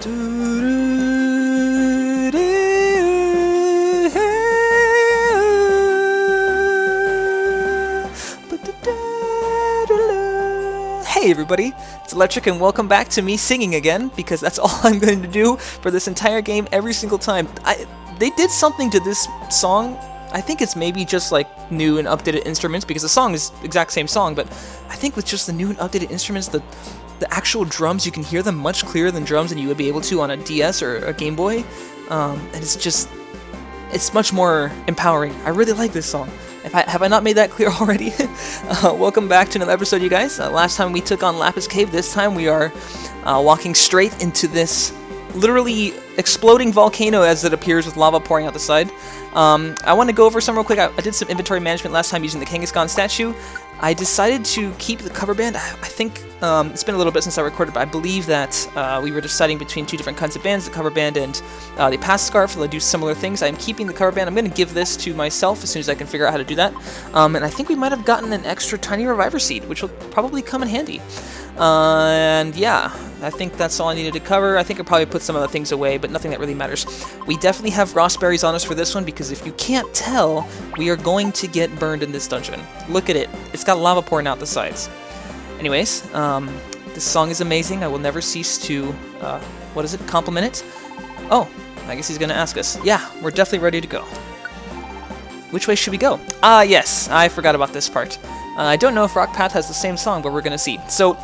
Hey everybody, it's Electrek and welcome back to me singing again, because that's all I'm going to do for this entire game every single time. They did something to this song. I think it's maybe just like new and updated instruments, because the song is the exact same song, but I think with just the new and updated instruments, the actual drums, you can hear them much clearer than drums than you would be able to on a DS or a Game Boy, and it's much more empowering. I really like this song. Have I not made that clear already? Welcome back to another episode, you guys. Last time we took on Lapis Cave. This time we are walking straight into this literally exploding volcano as it appears with lava pouring out the side. I want to go over some real quick. I did some inventory management last time using the Kangaskhan statue. I decided to keep the cover band. I think it's been a little bit since I recorded, but I believe that we were deciding between two different kinds of bands, the cover band and the pass scarf. They'll do similar things. I'm keeping the cover band. I'm going to give this to myself as soon as I can figure out how to do that. And I think we might have gotten an extra tiny reviver seed, which will probably come in handy. And yeah, I think that's all I needed to cover. I think I'll probably put some other things away, but nothing that really matters. We definitely have raspberries on us for this one, because if you can't tell, we are going to get burned in this dungeon. Look at it. It's got lava pouring out the sides. Anyways, this song is amazing. I will never cease to, compliment it? Oh, I guess he's going to ask us. Yeah, we're definitely ready to go. Which way should we go? Yes, I forgot about this part. I don't know if Rock Path has the same song, but we're going to see. So,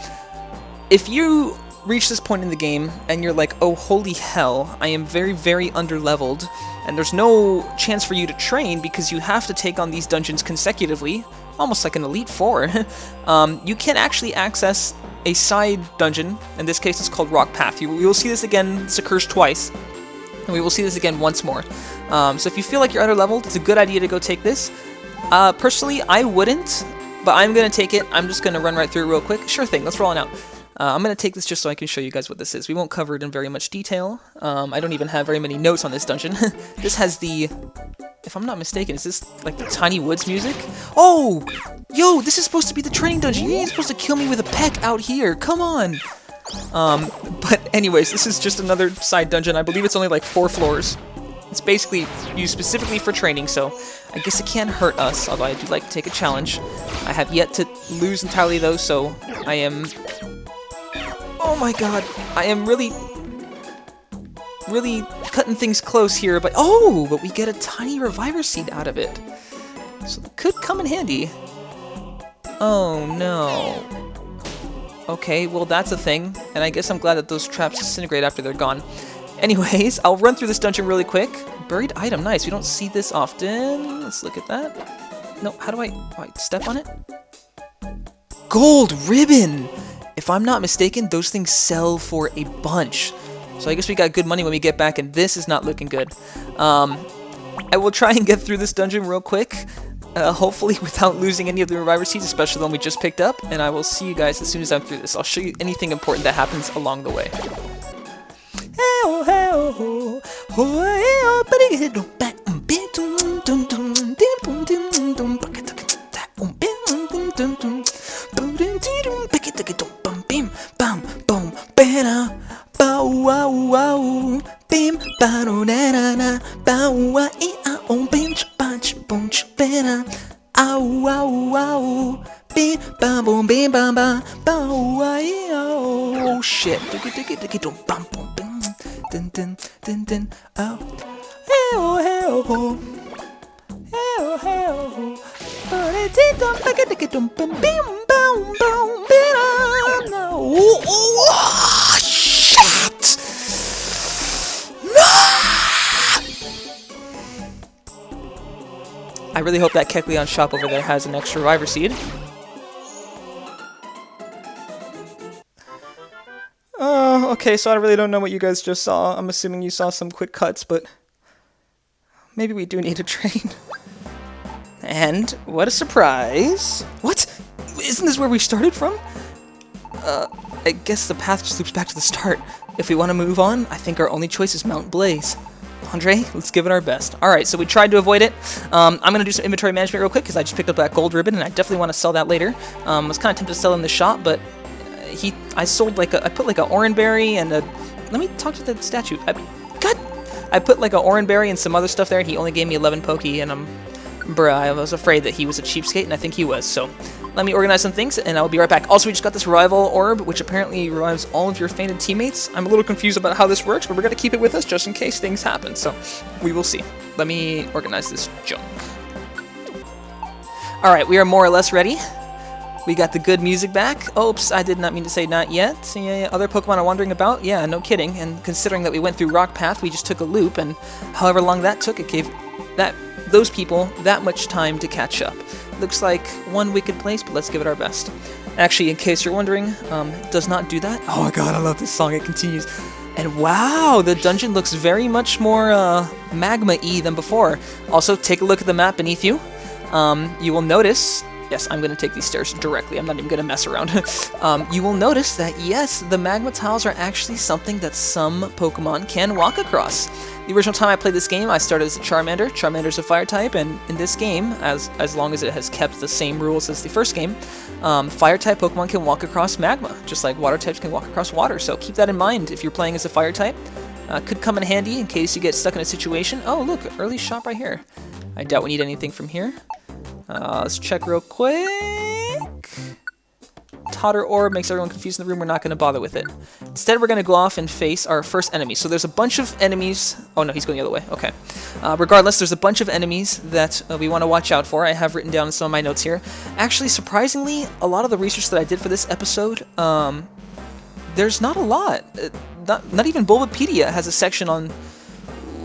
if you reach this point in the game and you're like, oh holy hell, I am very, very underleveled, and there's no chance for you to train because you have to take on these dungeons consecutively, almost like an Elite Four, you can actually access a side dungeon. In this case, it's called Rock Path. We will see this again. This occurs twice, and we will see this again once more. So if you feel like you're underleveled, it's a good idea to go take this. Personally, I wouldn't, but I'm going to take it. I'm just going to run right through it real quick. Sure thing, let's roll on out. I'm going to take this just so I can show you guys what this is. We won't cover it in very much detail. I don't even have very many notes on this dungeon. This has the... If I'm not mistaken, is this like the Tiny Woods music? Oh! Yo, this is supposed to be the training dungeon. You ain't supposed to kill me with a peck out here. Come on! But anyways, this is just another side dungeon. I believe it's only like 4 floors. It's basically used specifically for training, so I guess it can't hurt us, although I do like to take a challenge. I have yet to lose entirely though, so I am... Oh my god, I am really cutting things close here, but but we get a tiny reviver seed out of it. So that could come in handy. Oh no. Okay, well that's a thing, and I guess I'm glad that those traps disintegrate after they're gone. Anyways, I'll run through this dungeon really quick. Buried item, nice. We don't see this often. Let's look at that. No, how do I step on it? Gold ribbon! If I'm not mistaken, those things sell for a bunch. So I guess we got good money when we get back, and this is not looking good. I will try and get through this dungeon real quick, hopefully without losing any of the reviver seeds, especially the one we just picked up, and I will see you guys as soon as I'm through this. I'll show you anything important that happens along the way. Oh shit. I really hope that Kecleon shop over there has an extra reviver seed. Okay, so I really don't know what you guys just saw. I'm assuming you saw some quick cuts, but maybe we do need to train. And what a surprise! What? Isn't this where we started from? I guess the path just loops back to the start. If we want to move on, I think our only choice is Mount Blaze. Andre, let's give it our best. Alright, so we tried to avoid it. I'm going to do some inventory management real quick because I just picked up that gold ribbon and I definitely want to sell that later. I was kind of tempted to sell in the shop, but I sold like I put like a oranberry and a let me talk to the statue. God! I put like a oranberry and some other stuff there, and he only gave me 11 pokey, and bruh, I was afraid that he was a cheapskate, and I think he was, so let me organize some things, and I'll be right back. Also, we just got this revival orb, which apparently revives all of your fainted teammates. I'm a little confused about how this works, but we're going to keep it with us just in case things happen, so we will see. Let me organize this junk. Alright, we are more or less ready. We got the good music back. Oops, I did not mean to say not yet. Yeah, other Pokemon are wandering about? Yeah, no kidding. And considering that we went through Rock Path, we just took a loop, and however long that took, it gave those people that much time to catch up. Looks like one wicked place, but let's give it our best. Actually, in case you're wondering, it does not do that. Oh my god, I love this song. It continues. And wow, the dungeon looks very much more magma-y than before. Also, take a look at the map beneath you. You will notice... Yes, I'm going to take these stairs directly. I'm not even going to mess around. You will notice that, yes, the magma tiles are actually something that some Pokemon can walk across. The original time I played this game, I started as a Charmander. Charmander's a fire type, and in this game, as long as it has kept the same rules as the first game, fire type Pokemon can walk across magma, just like water types can walk across water. So keep that in mind if you're playing as a fire type. Could come in handy in case you get stuck in a situation. Oh, look, early shop right here. I doubt we need anything from here. Let's check real quick. Totter Orb makes everyone confused in the room. We're not going to bother with it. Instead, we're going to go off and face our first enemy. So there's a bunch of enemies. Oh, no, he's going the other way. Okay. Regardless, there's a bunch of enemies that we want to watch out for. I have written down some of my notes here. Actually, surprisingly, a lot of the research that I did for this episode, there's not a lot. Not even Bulbapedia has a section on...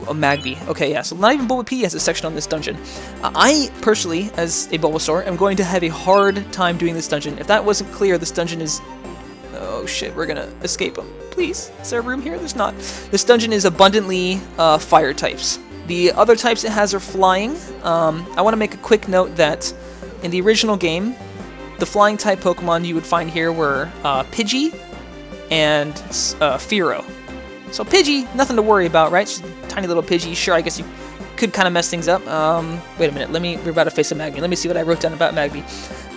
a Magby. Okay, yeah, so not even Bulbapedia has a section on this dungeon. I, personally, as a Bulbasaur, am going to have a hard time doing this dungeon. If that wasn't clear, this dungeon is... Oh shit, we're gonna escape him. Please, is there a room here? There's not. This dungeon is abundantly fire types. The other types it has are flying. I want to make a quick note that in the original game, the flying type Pokemon you would find here were Pidgey and Fearow. So Pidgey, nothing to worry about, right? Just a tiny little Pidgey. Sure, I guess you could kind of mess things up. Wait a minute. We're about to face a Magby. Let me see what I wrote down about Magby.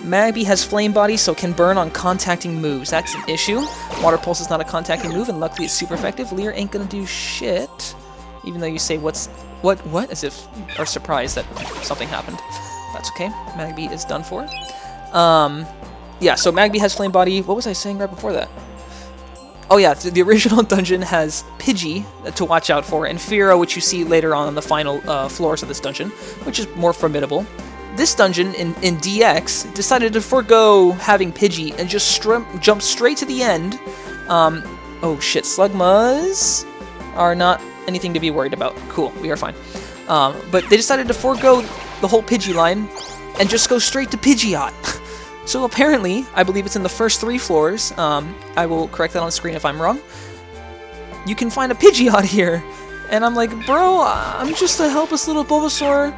Magby has Flame Body, so can burn on contacting moves. That's an issue. Water Pulse is not a contacting move, and luckily it's super effective. Leer ain't gonna do shit. Even though you say what? As if you are surprised that something happened. That's okay. Magby is done for. Yeah, so Magby has Flame Body. What was I saying right before that? Oh yeah, the original dungeon has Pidgey to watch out for, and Fearow, which you see later on the final floors of this dungeon, which is more formidable. This dungeon, in DX, decided to forego having Pidgey and just jump straight to the end. Oh shit, Slugmas are not anything to be worried about. Cool, we are fine. But they decided to forego the whole Pidgey line and just go straight to Pidgeot. So apparently, I believe it's in the first 3 floors, I will correct that on screen if I'm wrong, you can find a Pidgeot here. And I'm like, bro, I'm just a helpless little Bulbasaur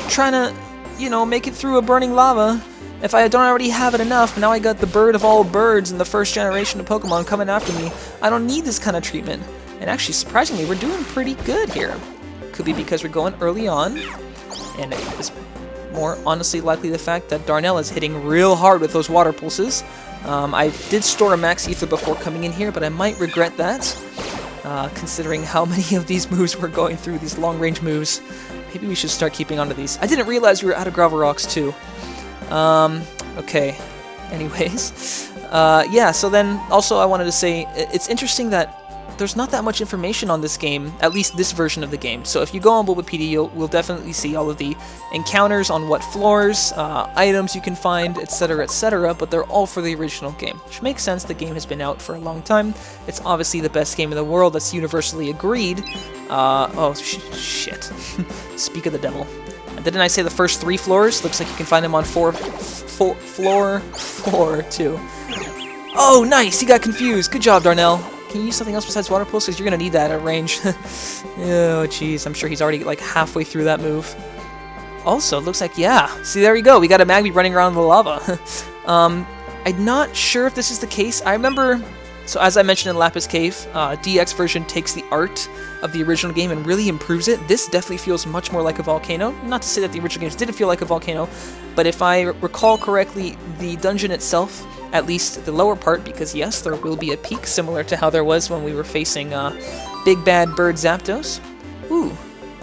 trying to, you know, make it through a burning lava. If I don't already have it enough, now I got the bird of all birds in the first generation of Pokemon coming after me. I don't need this kind of treatment. And actually, surprisingly, we're doing pretty good here. Could be because we're going early on, and it's more honestly likely the fact that Darnell is hitting real hard with those water pulses. I did store a max ether before coming in here, but I might regret that, considering how many of these moves we're going through, these long-range moves. Maybe we should start keeping onto these. I didn't realize we were out of gravel rocks too. Okay. Anyways. Yeah, so then also I wanted to say, it's interesting that there's not that much information on this game, at least this version of the game. So if you go on Bulbapedia, we'll definitely see all of the encounters on what floors, items you can find, etc., but they're all for the original game. Which makes sense, the game has been out for a long time. It's obviously the best game in the world, that's universally agreed. Oh, shit. Speak of the devil. Didn't I say the first 3 floors? Looks like you can find them on floor 4 too. Oh, nice! He got confused. Good job, Darnell. Can you use something else besides water pulse? Because you're going to need that at range. Oh, jeez. I'm sure he's already, like, halfway through that move. Also, looks like, yeah. See, there we go. We got a Magby running around in the lava. I'm not sure if this is the case. I remember... So, as I mentioned in Lapis Cave, DX version takes the art of the original game and really improves it. This definitely feels much more like a volcano. Not to say that the original games didn't feel like a volcano, but if I recall correctly, the dungeon itself at least the lower part, because yes, there will be a peak, similar to how there was when we were facing Big Bad Bird Zapdos. Ooh.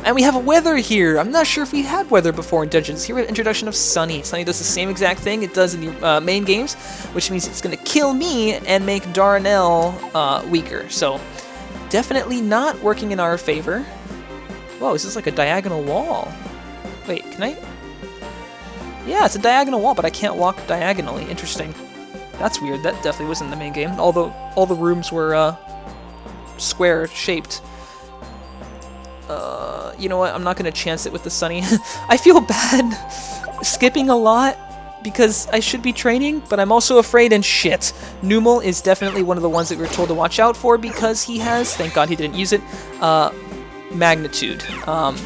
And we have a weather here! I'm not sure if we had weather before in Dungeons. Here we have introduction of Sunny. Sunny does the same exact thing it does in the main games, which means it's going to kill me and make Darnell weaker. So, definitely not working in our favor. Whoa, is this like a diagonal wall? Wait, can I? Yeah, it's a diagonal wall, but I can't walk diagonally. Interesting. That's weird. That definitely wasn't in the main game. Although all the rooms were square-shaped. You know what? I'm not going to chance it with the Sunny. I feel bad skipping a lot because I should be training, but I'm also afraid, and shit. Numel is definitely one of the ones that we were told to watch out for because he has, thank God he didn't use it, Magnitude.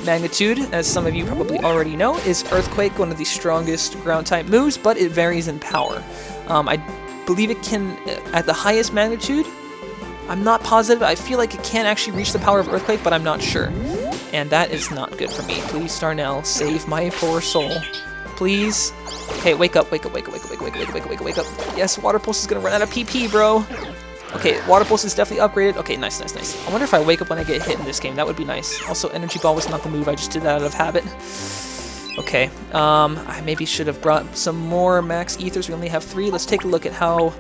Magnitude, as some of you probably already know, is Earthquake, one of the strongest ground-type moves, but it varies in power. I believe it can, at the highest magnitude, I'm not positive, I feel like it can actually reach the power of Earthquake, but I'm not sure. And that is not good for me. Please, Darnell, save my poor soul. Please. Okay, wake up, wake up, wake up, wake up, wake up, wake up, wake up, wake up, wake up. Yes, Water Pulse is gonna run out of PP, bro. Okay, Water Pulse is definitely upgraded. Okay, nice, nice, nice. I wonder if I wake up when I get hit in this game. That would be nice. Also, Energy Ball was not the move. I just did that out of habit. Okay, I maybe should have brought some more Max Ethers. We only have 3. Let's take a look at how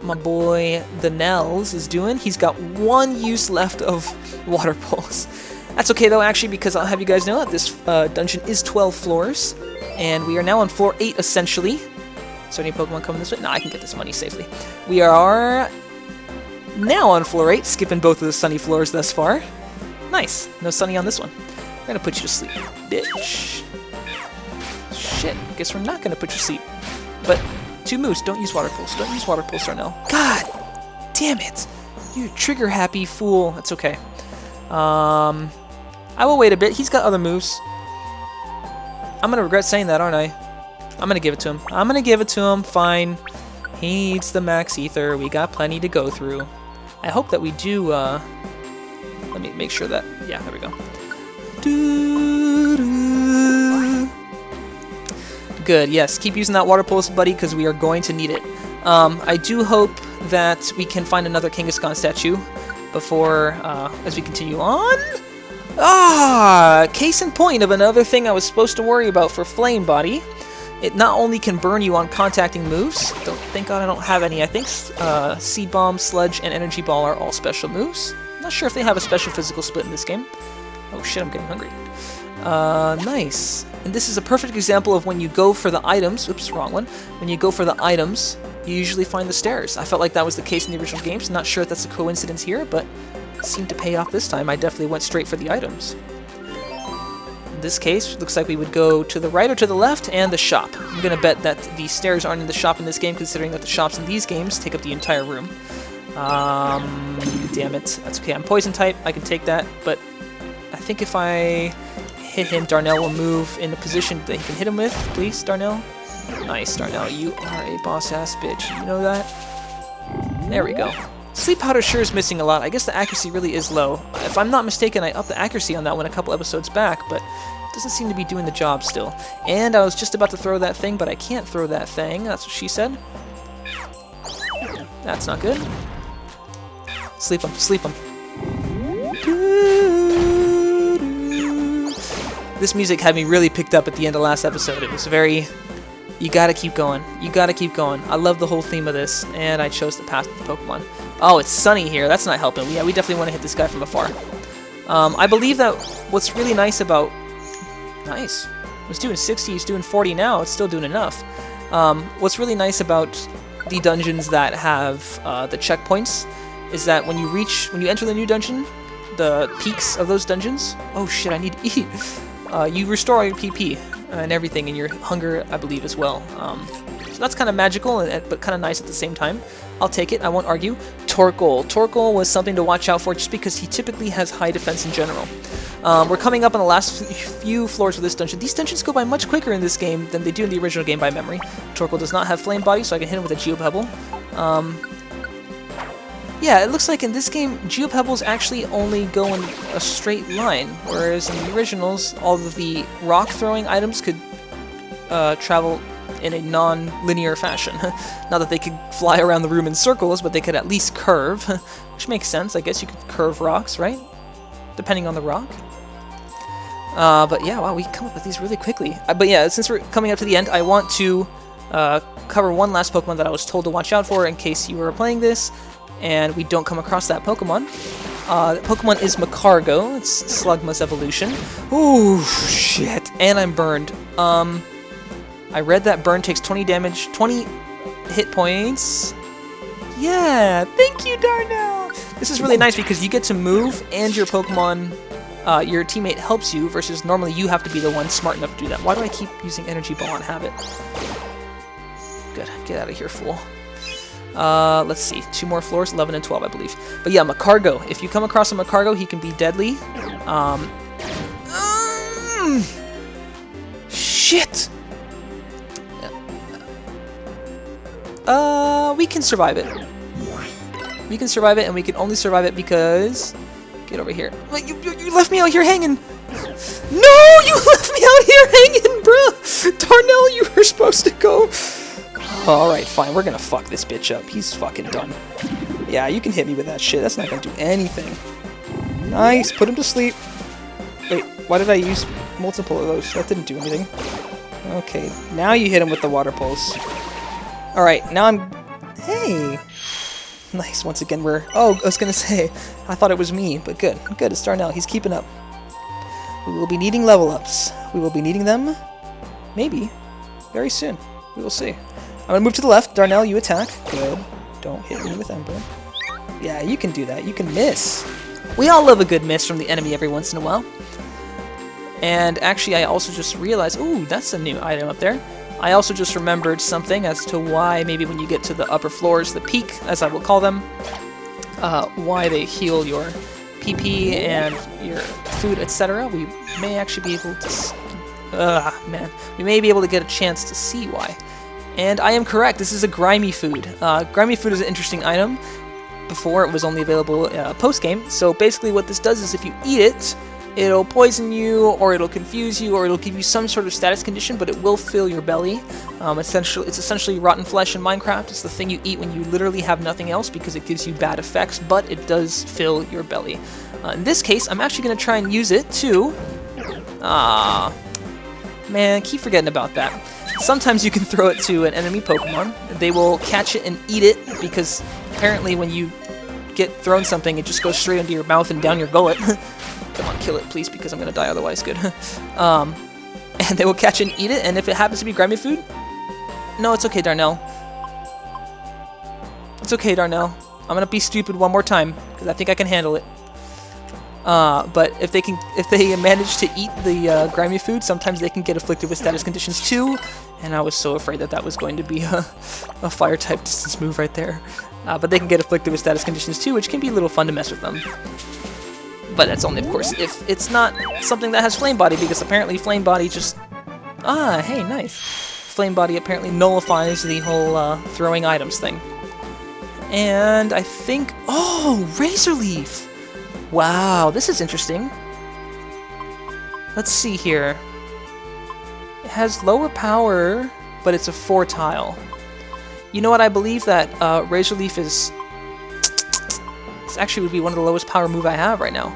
my boy the Nels is doing. He's got 1 use left of Water Pulse. That's okay though, actually, because I'll have you guys know that this dungeon is 12 floors, and we are now on floor 8 essentially. Is there any Pokemon coming this way? No, I can get this money safely. We are now on floor 8, skipping both of the Sunny floors thus far. Nice. No Sunny on this one. We're gonna put you to sleep, bitch. Shit, guess we're not gonna put you to sleep. But 2 moves, don't use Water Pulse. Don't use Water Pulse right now. God damn it. You trigger happy fool. That's okay. I will wait a bit. He's got other moves. I'm gonna regret saying that, aren't I? I'm gonna give it to him. I'm gonna give it to him. Fine. He needs the Max Ether. We got plenty to go through. I hope that we do, let me make sure that, yeah, there we go. Good, yes. Keep using that Water Pulse, buddy, because we are going to need it. I do hope that we can find another Kangaskhan statue before, as we continue on. Case in point of another thing I was supposed to worry about for Flame Body. It not only can burn you on contacting moves, thank God I don't have any. I think Seed Bomb, Sludge, and Energy Ball are all special moves. Not sure if they have a special physical split in this game. Oh shit, I'm getting hungry. Nice. And this is a perfect example of when you go for the items. Oops, wrong one. When you go for the items, you usually find the stairs. I felt like that was the case in the original games. Not sure if that's a coincidence here, but it seemed to pay off this time. I definitely went straight for the items. In this case, looks like we would go to the right or to the left, and the shop. I'm gonna bet that the stairs aren't in the shop in this game, considering that the shops in these games take up the entire room. Damn it. That's okay. I'm poison type. I can take that, but I think if I hit him, Darnell will move in a position that he can hit him with. Please, Darnell. Nice, Darnell. You are a boss-ass bitch. You know that? There we go. Sleep Powder sure is missing a lot. I guess the accuracy really is low. If I'm not mistaken, I upped the accuracy on that one a couple episodes back, but it doesn't seem to be doing the job still. And I was just about to throw that thing, but I can't throw that thing. That's what she said. That's not good. Sleep him. Sleep him. This music had me really picked up at the end of last episode. It was very... You gotta keep going. You gotta keep going. I love the whole theme of this, and I chose to pass the Pokemon. Oh, it's sunny here. That's not helping. Yeah, we definitely want to hit this guy from afar. I believe that what's really nice about... Nice. It was doing 60, he's doing 40 now. It's still doing enough. What's really nice about the dungeons that have the checkpoints is that when you enter the new dungeon, the peaks of those dungeons... Oh shit, I need to eat. You restore all your PP and everything, and your hunger, I believe, as well. So that's kind of magical, but kind of nice at the same time. I'll take it, I won't argue. Torkoal. Torkoal was something to watch out for just because he typically has high defense in general. We're coming up on the last few floors of this dungeon. These dungeons go by much quicker in this game than they do in the original game by memory. Torkoal does not have Flame Body, so I can hit him with a Geopebble. Yeah, it looks like in this game, Geopebbles actually only go in a straight line, whereas in the originals, all of the rock-throwing items could travel in a non-linear fashion. Not that they could fly around the room in circles, but they could at least curve, which makes sense. I guess you could curve rocks, right? Depending on the rock. But yeah, wow, we come up with these really quickly. But yeah, since we're coming up to the end, I want to cover one last Pokemon that I was told to watch out for in case you were playing this and we don't come across that Pokemon. The Pokemon is Magcargo. It's Slugma's evolution. Ooh, shit. And I'm burned. I read that burn takes 20 damage, 20 hit points. Yeah, thank you, Darnell. This is really nice because you get to move and your Pokemon, your teammate helps you versus normally you have to be the one smart enough to do that. Why do I keep using Energy Ball on habit? Good. Get out of here, fool. Let's see. 2 more floors, 11 and 12, I believe. But yeah, Magcargo. If you come across a Magcargo, he can be deadly. Shit! We can survive it. We can survive it, and we can only survive it because... Get over here. You left me out here hanging! No! You left me out here hanging, bruh! Darnell, you were supposed to go... Alright, fine. We're gonna fuck this bitch up. He's fucking done. Yeah, you can hit me with that shit. That's not gonna do anything. Nice. Put him to sleep. Wait, why did I use multiple of those? That didn't do anything. Okay, now you hit him with the water pulse. Alright, now I'm... Hey! Nice, once again we're... Oh, I was gonna say, I thought it was me, but good. Good, it's Darnell. He's keeping up. We will be needing level ups. We will be needing them, maybe, very soon. We will see. I'm gonna move to the left. Darnell, you attack. Good. Don't hit me with Ember. Yeah, you can do that. You can miss. We all love a good miss from the enemy every once in a while. And actually, I also just realized... Ooh, that's a new item up there. I also just remembered something as to why maybe when you get to the upper floors, the peak, as I will call them, why they heal your PP and your food, etc. We may actually be able to... man. We may be able to get a chance to see why. And I am correct, this is a grimy food. Grimy food is an interesting item. Before, it was only available post-game. So basically what this does is if you eat it, it'll poison you, or it'll confuse you, or it'll give you some sort of status condition, but it will fill your belly. It's essentially rotten flesh in Minecraft. It's the thing you eat when you literally have nothing else because it gives you bad effects, but it does fill your belly. In this case, I'm actually going to try and use it to... man, keep forgetting about that. Sometimes you can throw it to an enemy Pokemon. They will catch it and eat it, because apparently when you get thrown something, it just goes straight into your mouth and down your gullet. Come on, kill it, please, because I'm going to die otherwise. Good. And they will catch it and eat it, and if it happens to be grimy food... No, it's okay, Darnell. It's okay, Darnell. I'm going to be stupid one more time, because I think I can handle it. But if they manage to eat the grimy food, sometimes they can get afflicted with status conditions too, and I was so afraid that that was going to be a fire-type distance move right there. But they can get afflicted with status conditions too, which can be a little fun to mess with them. But that's only, of course, if it's not something that has Flame Body, because apparently Flame Body just... hey, nice. Flame Body apparently nullifies the whole throwing items thing. And I think... Oh, Razor Leaf! Wow, this is interesting. Let's see here. It has lower power, but it's a 4-tile. You know what? I believe that Razor Leaf is... This actually would be one of the lowest power move I have right now.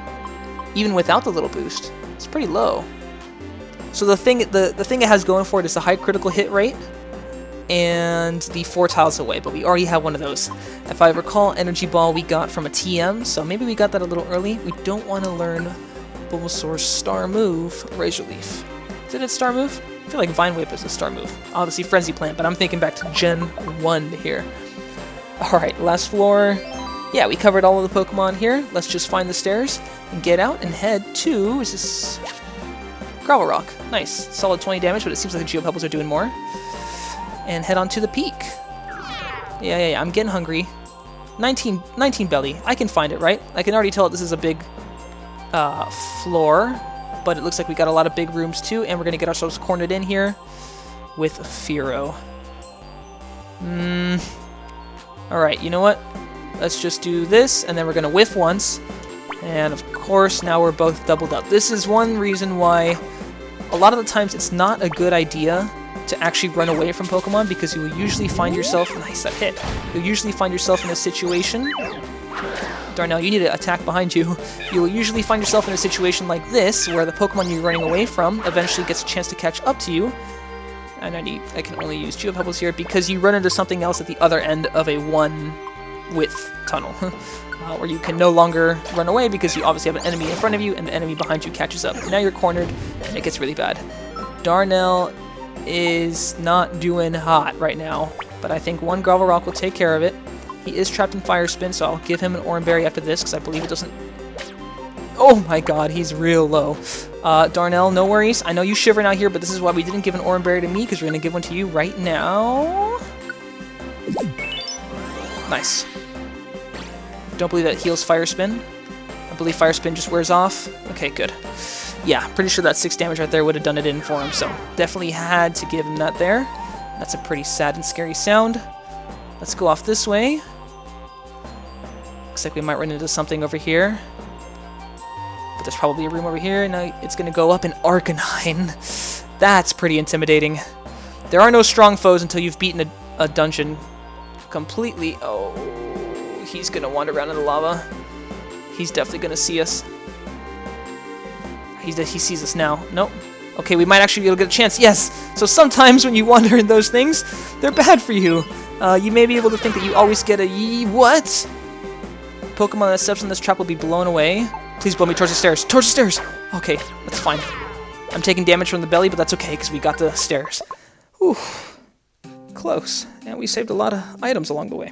Even without the little boost. It's pretty low. So the thing it has going for it is the high critical hit rate and the 4 tiles away, but we already have one of those. If I recall, Energy Ball we got from a TM, so maybe we got that a little early. We don't want to learn Bulbasaur's star move, Razor Leaf. Is it its star move? I feel like Vine Whip is a star move. Obviously Frenzy Plant, but I'm thinking back to Gen 1 here. Alright, last floor. Yeah, we covered all of the Pokemon here. Let's just find the stairs and get out and head to... Is this... Gravel Rock. Nice. Solid 20 damage, but it seems like the Geopebbles are doing more. And head on to the peak. Yeah, I'm getting hungry. 19 belly. I can find it, right? I can already tell that this is a big floor, but it looks like we got a lot of big rooms too, and we're going to get ourselves cornered in here with Fearow. Alright, you know what? Let's just do this, and then we're going to whiff once. And of course, now we're both doubled up. This is one reason why a lot of the times it's not a good idea to actually run away from Pokemon, because you will usually find yourself... Nice, that hit. You'll usually find yourself in a situation... Darnell, you need to attack behind you. You will usually find yourself in a situation like this, where the Pokemon you're running away from eventually gets a chance to catch up to you. And I can only use Geo Pebbles here because you run into something else at the other end of a one-width tunnel. Where you can no longer run away because you obviously have an enemy in front of you and the enemy behind you catches up. Now you're cornered and it gets really bad. Darnell is not doing hot right now, but I think one Gravel Rock will take care of it. He is trapped in Fire Spin, so I'll give him an Oran Berry after this because I believe it doesn't... Oh my god, he's real low. Darnell, no worries. I know you shivering out here, but this is why we didn't give an Oran Berry to me, because we're going to give one to you right now. Nice. Don't believe that heals Fire Spin. I believe Fire Spin just wears off. Okay, good. Yeah, pretty sure that 6 damage right there would have done it in for him, so definitely had to give him that there. That's a pretty sad and scary sound. Let's go off this way. Looks like we might run into something over here. But there's probably a room over here. Now it's going to go up in Arcanine. That's pretty intimidating. There are no strong foes until you've beaten a dungeon completely. Oh, he's going to wander around in the lava. He's definitely going to see us. He sees us now. Nope. Okay, we might actually be able to get a chance. Yes! So sometimes when you wander in those things, they're bad for you. You may be able to think that you always get a what? Pokemon that steps in this trap will be blown away. Please blow me towards the stairs. Towards the stairs! Okay, that's fine. I'm taking damage from the belly, but that's okay, because we got the stairs. Whew. Close. And we saved a lot of items along the way.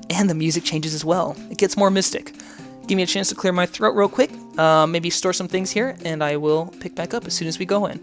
And the music changes as well. It gets more mystic. Give me a chance to clear my throat real quick. Maybe store some things here, and I will pick back up as soon as we go in.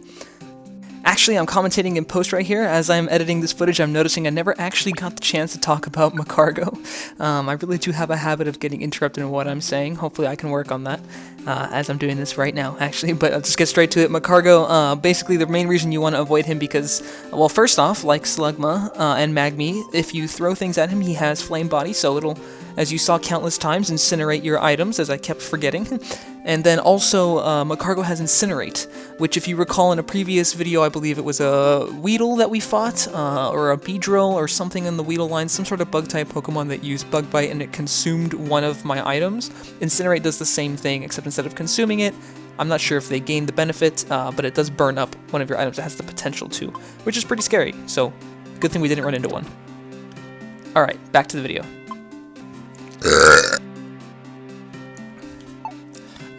Actually, I'm commentating in post right here. As I'm editing this footage, I'm noticing I never actually got the chance to talk about Magcargo. I really do have a habit of getting interrupted in what I'm saying. Hopefully I can work on that as I'm doing this right now, actually. But I'll just get straight to it. Magcargo, basically the main reason you want to avoid him because, well, first off, like Slugma and Magme, if you throw things at him, he has Flame Body, so it'll, as you saw countless times, incinerate your items, as I kept forgetting. And then also, Magcargo has Incinerate, which if you recall in a previous video, I believe it was a Weedle that we fought, or a Beedrill, or something in the Weedle line, some sort of Bug-type Pokemon that used Bug Bite and it consumed one of my items. Incinerate does the same thing, except instead of consuming it, I'm not sure if they gain the benefit, but it does burn up one of your items. It has the potential to, which is pretty scary, so good thing we didn't run into one. Alright, back to the video.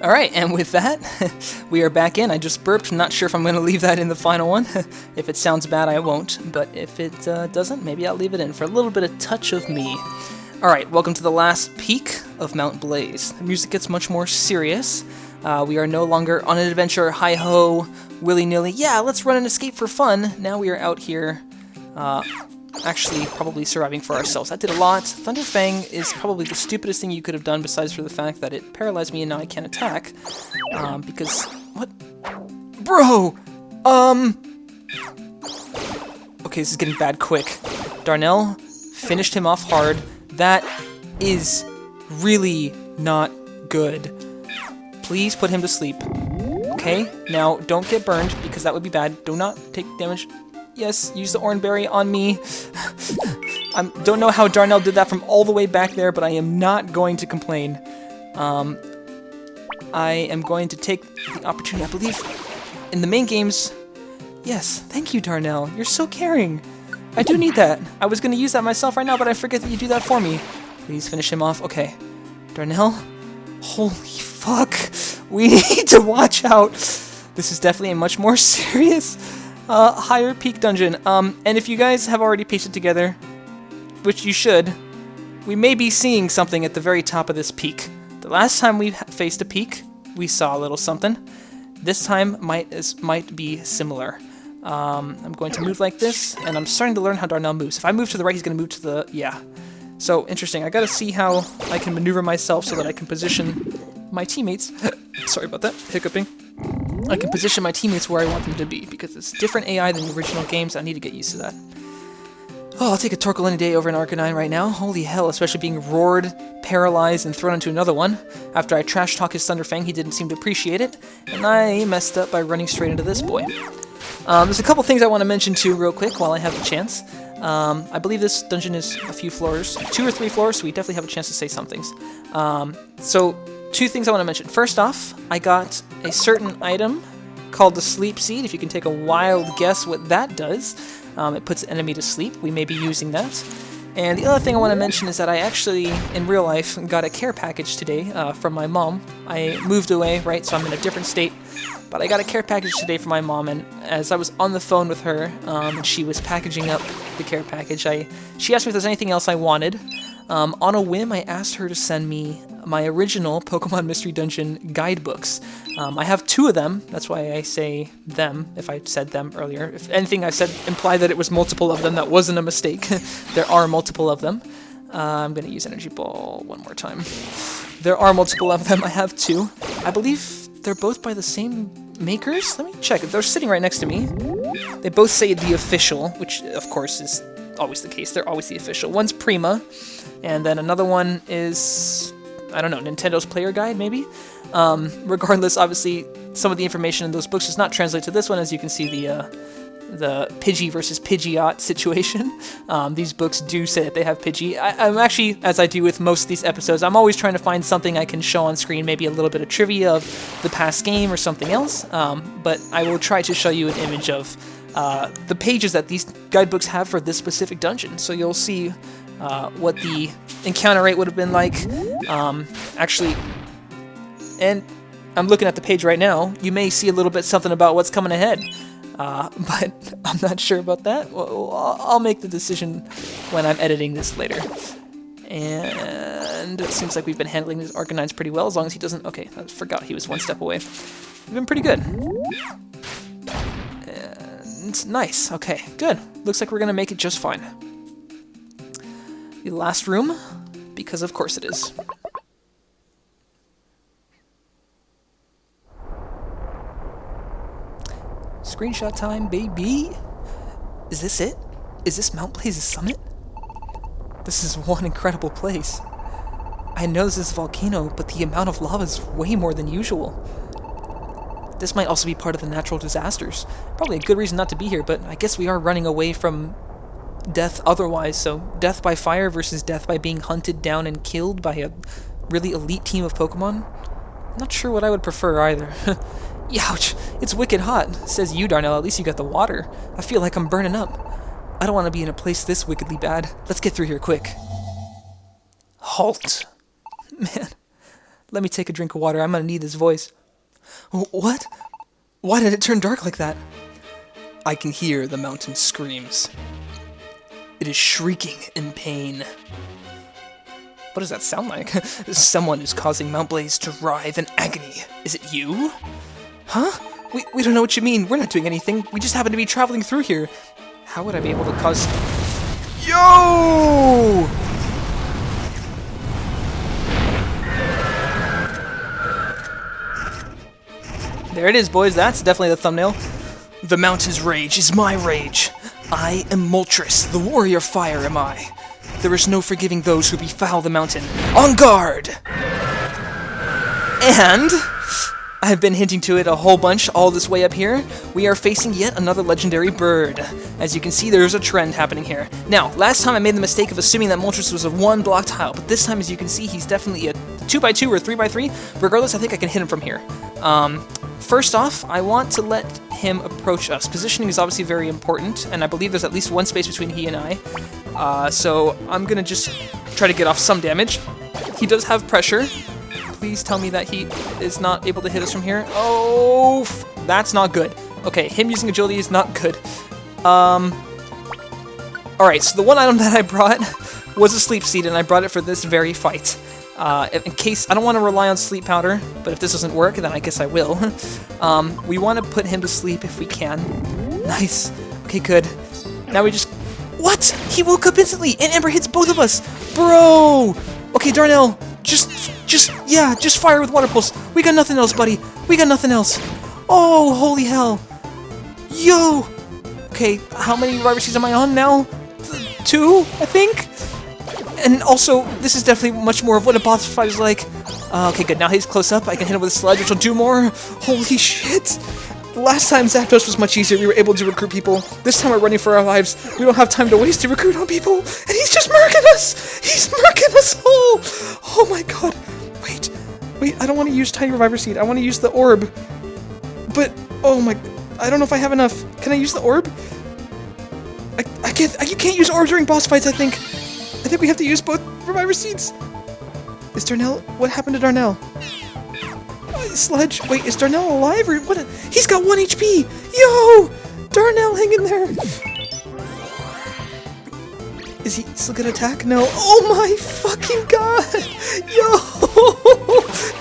Alright, and with that, we are back in. I just burped. I'm not sure if I'm going to leave that in the final one. If it sounds bad, I won't. But if it doesn't, maybe I'll leave it in for a little bit of touch of me. Alright, welcome to the last peak of Mount Blaze. The music gets much more serious. We are no longer on an adventure, hi-ho, willy-nilly. Yeah, let's run and escape for fun. Now we are out here, actually probably surviving for ourselves. That did a lot. Thunderfang is probably the stupidest thing you could have done besides for the fact that it paralyzed me and now I can't attack. Because... What? Bro! Okay, this is getting bad quick. Darnell finished him off hard. That is really not good. Please put him to sleep. Okay, now don't get burned because that would be bad. Do not take damage. Yes, use the Oran Berry on me. I don't know how Darnell did that from all the way back there, but I am not going to complain. I am going to take the opportunity, I believe, in the main games. Yes, thank you, Darnell. You're so caring. I do need that. I was going to use that myself right now, but I forget that you do that for me. Please finish him off. Okay. Darnell? Holy fuck. We need to watch out. This is definitely a much more serious... higher peak dungeon. And if you guys have already pieced it together, which you should, we may be seeing something at the very top of this peak. The last time we faced a peak, we saw a little something. This time might be similar. I'm going to move like this, and I'm starting to learn how Darnell moves. If I move to the right, he's going to move to the... yeah. So, interesting. I gotta see how I can maneuver myself so that I can position my teammates... Sorry about that, hiccuping. I can position my teammates where I want them to be, because it's different AI than the original games. I need to get used to that. Oh, I'll take a Torkoal any day over an Arcanine right now. Holy hell, especially being roared, paralyzed, and thrown into another one. After I trash-talk his Thunderfang, he didn't seem to appreciate it, and I messed up by running straight into this boy. There's a couple things I want to mention too real quick while I have the chance. I believe this dungeon is a few floors, 2 or 3 floors, so we definitely have a chance to say some things. So 2 things I want to mention. First off, I got a certain item called the sleep seed. If you can take a wild guess what that does, it puts the enemy to sleep. We may be using that. And the other thing I want to mention is that I actually, in real life, got a care package today from my mom. I moved away, right, so I'm in a different state. But I got a care package today from my mom, and as I was on the phone with her, and she was packaging up the care package, she asked me if there's anything else I wanted. On a whim, I asked her to send me my original Pokemon Mystery Dungeon guidebooks. I have 2 of them, that's why I say them, if I said them earlier. If anything I said implied that it was multiple of them, that wasn't a mistake. There are multiple of them. I'm going to use Energy Ball one more time. There are multiple of them, I have 2. I believe they're both by the same makers? Let me check. They're sitting right next to me. They both say the official, which of course is always the case. They're always the official. One's Prima, and then another one is, I don't know, Nintendo's Player Guide, maybe? Regardless, obviously, some of the information in those books does not translate to this one, as you can see the Pidgey versus Pidgeot situation. These books do say that they have Pidgey. I'm actually, as I do with most of these episodes, I'm always trying to find something I can show on screen, maybe a little bit of trivia of the past game or something else, but I will try to show you an image of the pages that these guidebooks have for this specific dungeon, so you'll see what the encounter rate would have been like. Actually, and I'm looking at the page right now, you may see a little bit something about what's coming ahead. But I'm not sure about that. Well, I'll make the decision when I'm editing this later. And it seems like we've been handling these Arcanines pretty well, as long as he doesn't... Okay, I forgot he was 1 step away. We've been pretty good. And nice. Okay, good. Looks like we're gonna make it just fine. The last room, because of course it is. Screenshot time, baby! Is this it? Is this Mount Blaze's summit? This is one incredible place. I know this is a volcano, but the amount of lava is way more than usual. This might also be part of the natural disasters. Probably a good reason not to be here, but I guess we are running away from death otherwise, so death by fire versus death by being hunted down and killed by a really elite team of Pokemon? Not sure what I would prefer either. Youch! It's wicked hot, says you, Darnell. At least you got the water. I feel like I'm burning up. I don't want to be in a place this wickedly bad. Let's get through here quick. Halt! Man, let me take a drink of water. I'm gonna need this voice. What? Why did it turn dark like that? I can hear the mountain screams. It is shrieking in pain. What does that sound like? Someone is causing Mount Blaze to writhe in agony. Is it you? Huh? We don't know what you mean. We're not doing anything. We just happen to be traveling through here. How would I be able to cause... Yo! There it is, boys. That's definitely the thumbnail. The mountain's rage is my rage. I am Moltres, the warrior fire am I. There is no forgiving those who befoul the mountain. On guard! And... I've been hinting to it a whole bunch all this way up here. We are facing yet another legendary bird. As you can see, there's a trend happening here. Now, last time I made the mistake of assuming that Moltres was a 1-block tile, but this time, as you can see, he's definitely a 2x2 or 3x3. Regardless, I think I can hit him from here. First off, I want to let him approach us. Positioning is obviously very important, and I believe there's at least 1 space between he and I. So I'm gonna just try to get off some damage. He does have pressure. Please tell me that he is not able to hit us from here. Oh, that's not good. Okay, him using agility is not good. Alright, so the one item that I brought was a sleep seed, and I brought it for this very fight. In case, I don't want to rely on sleep powder, but if this doesn't work, then I guess I will. We want to put him to sleep if we can. Nice. Okay, good. Now we just... What? He woke up instantly, and Ember hits both of us! Bro! Okay, Darnell, just fire with Water Pulse. We got nothing else, buddy. We got nothing else. Oh, holy hell. Yo! Okay, how many Rival Seeds am I on now? 2, I think? And also, this is definitely much more of what a boss fight is like. Okay, good. Now he's close up. I can hit him with a Sludge, which will do more. Holy shit! Last time Zapdos was much easier, we were able to recruit people. This time we're running for our lives. We don't have time to waste to recruit on people. And he's just murking us! He's murking us all! Oh my god. Wait, I don't want to use Tiny Reviver Seed. I want to use the orb. But, oh my, I don't know if I have enough. Can I use the orb? I can't, you can't use orbs during boss fights, I think. I think we have to use both Reviver Seeds. Is Darnell, what happened to Darnell? Sludge, wait, is Darnell alive or what? He's got 1 HP! Yo! Darnell, hang in there! Is he still gonna attack? No. Oh my fucking god! Yo!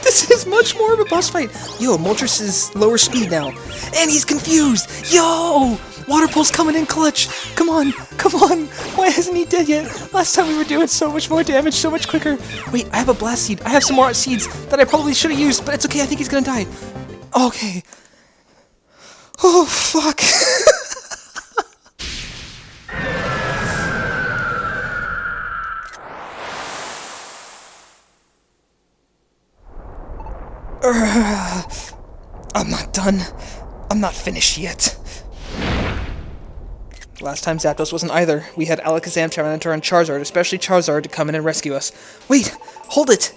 This is much more of a boss fight. Yo, Moltres is lower speed now. And he's confused! Yo! Water Pulse coming in clutch! Come on! Come on! Why hasn't he dead yet? Last time we were doing so much more damage, so much quicker. Wait, I have a Blast Seed. I have some more seeds that I probably should have used, but it's okay, I think he's gonna die. Okay. Oh, fuck. I'm not done. I'm not finished yet. Last time Zapdos wasn't either. We had Alakazam, Tyranitar, and Charizard, especially Charizard, to come in and rescue us. Wait! Hold it!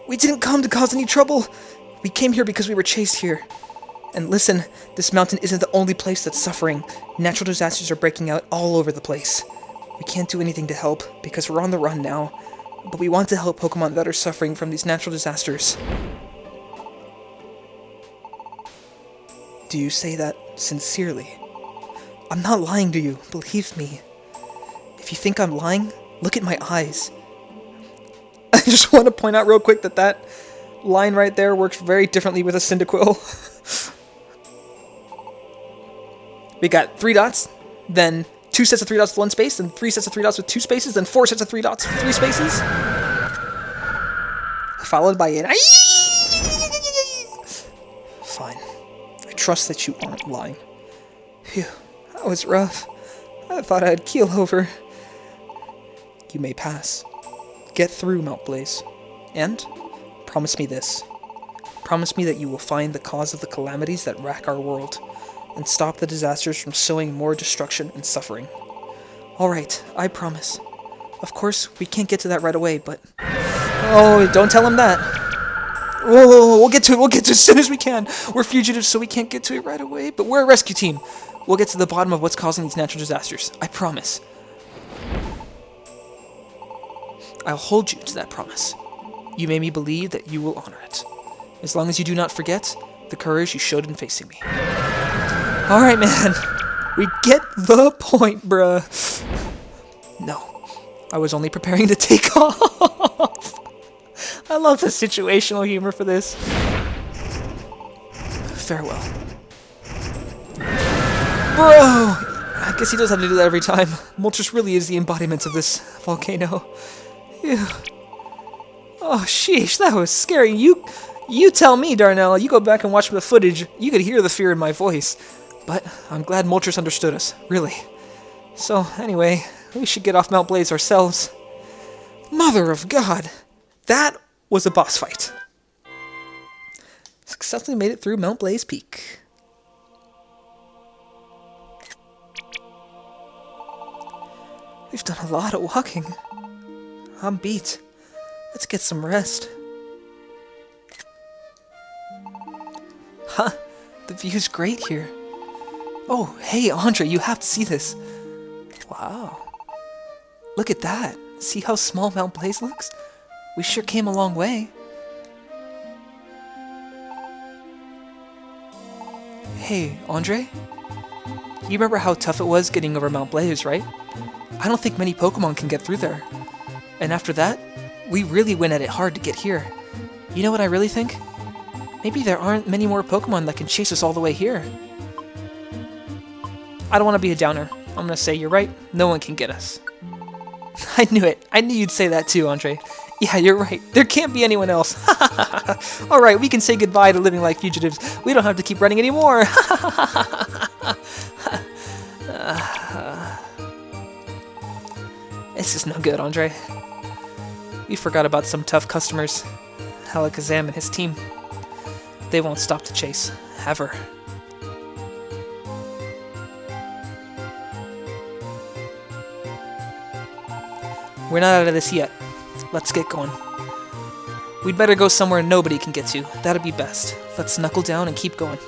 We didn't come to cause any trouble! We came here because we were chased here. And listen, this mountain isn't the only place that's suffering. Natural disasters are breaking out all over the place. We can't do anything to help, because we're on the run now. But we want to help Pokemon that are suffering from these natural disasters. Do you say that sincerely? I'm not lying to you, believe me. If you think I'm lying, look at my eyes. I just want to point out real quick that that line right there works very differently with a Cyndaquil. We got 3 dots, then 2 sets of 3 dots with 1 space, then 3 sets of 3 dots with 2 spaces, then 4 sets of 3 dots with 3 spaces. Followed by an Fine. I trust that you aren't lying. Phew. That was rough. I thought I'd keel over. You may pass. Get through, Mount Blaze. And promise me this. Promise me that you will find the cause of the calamities that rack our world, and stop the disasters from sowing more destruction and suffering. Alright, I promise. Of course, we can't get to that right away, but... Oh, don't tell him that. Whoa, we'll get to it as soon as we can. We're fugitives, so we can't get to it right away, but we're a rescue team. We'll get to the bottom of what's causing these natural disasters. I promise. I'll hold you to that promise. You made me believe that you will honor it. As long as you do not forget the courage you showed in facing me. Alright, man. We get the point, bruh. No. I was only preparing to take off. I love the situational humor for this. Farewell. Bro! I guess he does have to do that every time. Moltres really is the embodiment of this volcano. Ew. Oh, sheesh, that was scary. You tell me, Darnell. You go back and watch the footage. You could hear the fear in my voice. But I'm glad Moltres understood us, really. So, anyway, we should get off Mount Blaze ourselves. Mother of God! That was a boss fight. Successfully made it through Mount Blaze Peak. We've done a lot of walking. I'm beat. Let's get some rest. Huh, the view's great here. Oh, hey, Andre, you have to see this. Wow. Look at that. See how small Mount Blaze looks? We sure came a long way. Hey, Andre? You remember how tough it was getting over Mount Blaze, right? I don't think many Pokemon can get through there. And after that, we really went at it hard to get here. You know what I really think? Maybe there aren't many more Pokemon that can chase us all the way here. I don't want to be a downer. I'm gonna say you're right, no one can get us. I knew it. I knew you'd say that too, Andre. Yeah, you're right. There can't be anyone else. Alright, we can say goodbye to living like fugitives. We don't have to keep running anymore. This is no good, Andre. We forgot about some tough customers. Alakazam and his team. They won't stop to chase, ever. we're not out of this yet. Let's get going. We'd better go somewhere nobody can get to. That'd be best. Let's knuckle down and keep going.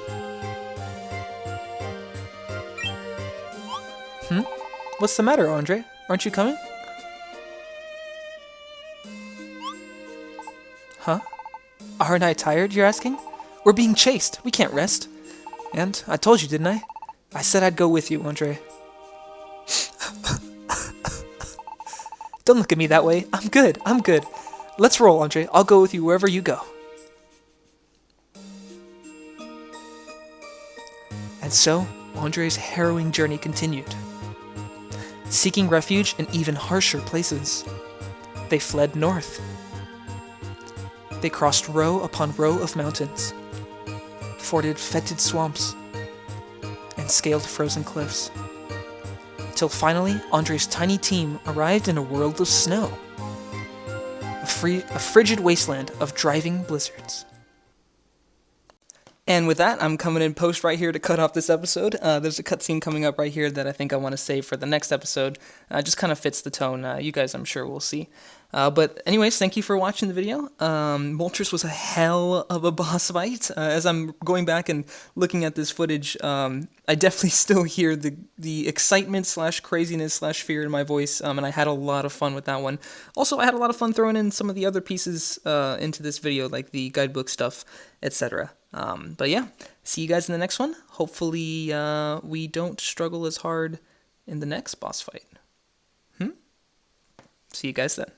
What's the matter, Andre? Aren't you coming? Huh? Aren't I tired, you're asking? We're being chased. We can't rest. And I told you, didn't I? I said I'd go with you, Andre. Don't look at me that way. I'm good. I'm good. Let's roll, Andre. I'll go with you wherever you go. And so, Andre's harrowing journey continued. Seeking refuge in even harsher places, they fled north. They crossed row upon row of mountains, forded fetid swamps, and scaled frozen cliffs. Till finally, Andre's tiny team arrived in a world of snow. A frigid wasteland of driving blizzards. And with that, I'm coming in post right here to cut off this episode. There's a cutscene coming up right here that I think I want to save for the next episode. Just kind of fits the tone. You guys, I'm sure, will see. But anyways, thank you for watching the video. Moltres was a hell of a boss fight. As I'm going back and looking at this footage, I definitely still hear the excitement / craziness / fear in my voice, and I had a lot of fun with that one. Also, I had a lot of fun throwing in some of the other pieces into this video, like the guidebook stuff, etc. But yeah, see you guys in the next one. Hopefully, we don't struggle as hard in the next boss fight. See you guys then.